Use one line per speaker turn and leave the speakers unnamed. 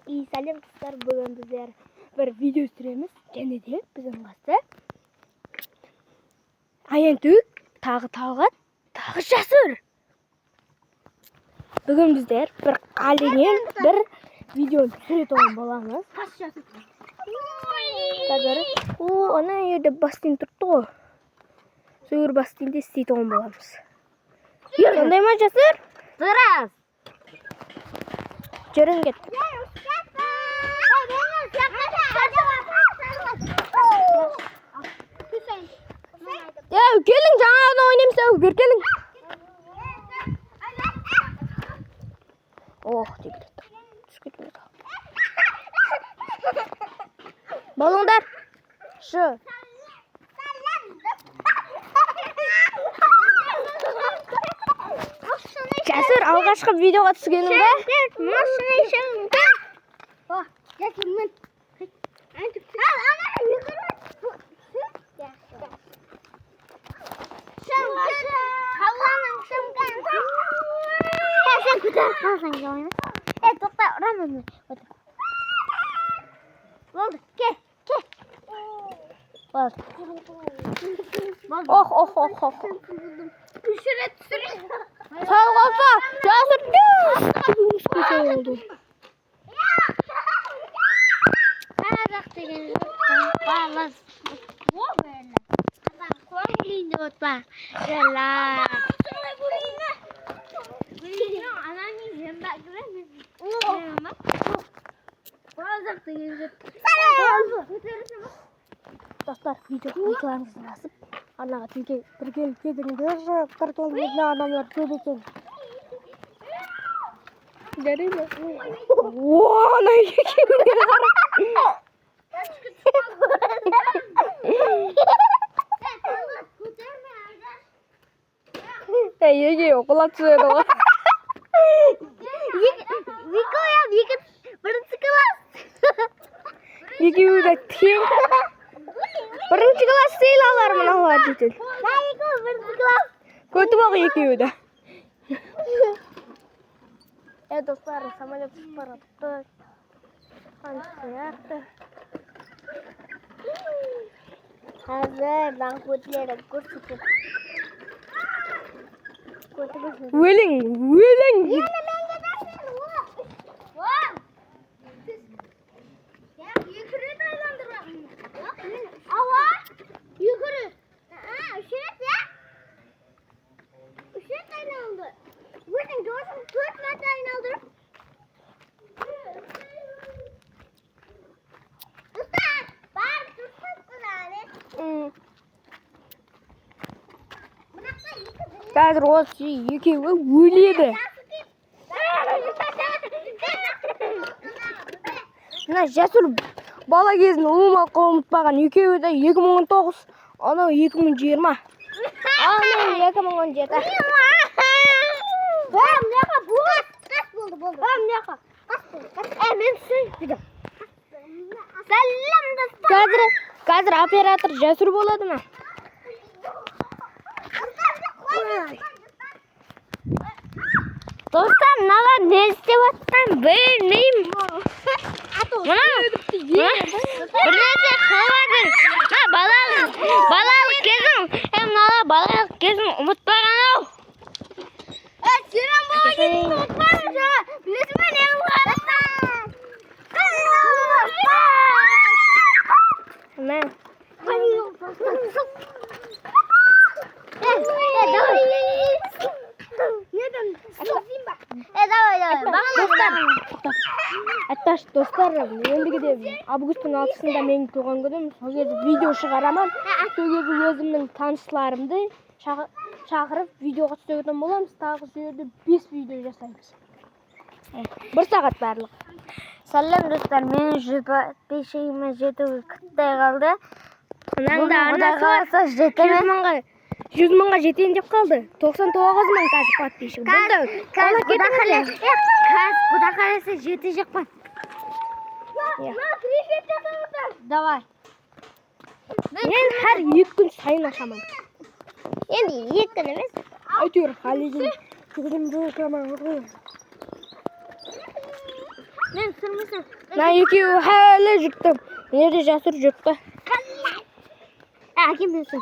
Сәлем достар, бүгін біздер бір видео түсіреміз. Және де біздің қасы Аянтөк, тағы Талғат, тағы Жасыр. Бүгін біздер бір қаленен бір видео түсіретін боламыз. Қазір ана жерде бастин тұрды ғой. Сөгір бастинде істейтін боламыз. Сондай ма, Жасыр?
Дұрыс.
Жүрін кетті. Келің, жаңағыны ойнаймыз, бер келің. Ох, дегілетті. Түскетіміз. Болыңдар. Шы. Жасыр, алғашқы видеоға түскеніңді?
Машина ішемін. О, жасырмын. Тоқта, ұрамын. Болды, кел. Болды.
Ох.
Түсіре.
Сау қалса, Жасыр түс oldu.
Қазақ деген балас. О, böyle. Adam korkuluydu otba. Gela. Anneannem bak görmüyor musun? Қазақ деген
Dostlar, videolarınızı nasip. Anağa tilke bir gelip kediniz bir tolmuzlu adamlar көп екен. Görüyor musun? Ooo, ne ekeniz var? Ege okula түседі ғой.
Бірінші класс.
Екеуі де тең. Бірінші класс сейл алар мыналар дейтін.
Бірінші класс.
Көтіп ақ екеуі де. Достар, самолет ұшып барады. Сияқты.
Қазір ben көтілері көрсетіп.
Өлің. Қазір осы екеуі өледі. Мына Жасыр бала кезін ұмытпай ұмытпаған. Екеуі де 2019, анау 2020. Анау 2017. Қазір оператор Жасыр болады ма?
Dostlar, nala ne isteyattan bilmeyim. Birnece havadır. Balalık gezin. Hem nala balalık gezin unutmagan o. Sinan bana gezin unutmagan ya. Bilesime ne var?
Ne? Достар, ендігі де августтың 6-сында менің туған күнім. Сол кезде видео шығарамын. Сол кезде өзімнің таныстарымды шақырып видеоға түсетін боламыз. Тағы жерде 5 видео жасаймыз. 1 сағат барлық.
Сәлем достар, менің 105-ме жетуге күтпей қалды.
Мынаңда арнасы 100 мыңға жетейін деп қалды. 99 мың қазір подписчик.
Құда қарасы 7 жақпан. Давай.
Мен әр 2 күн сайын ашамын.
Енді 2 күн емес.
Әйтеуір қалеген жүгірімді өтемін.
Men sürmüsün.
Ben екеуі hali жүрттім. Nerede jasur жүрtті?
Kim bilsin?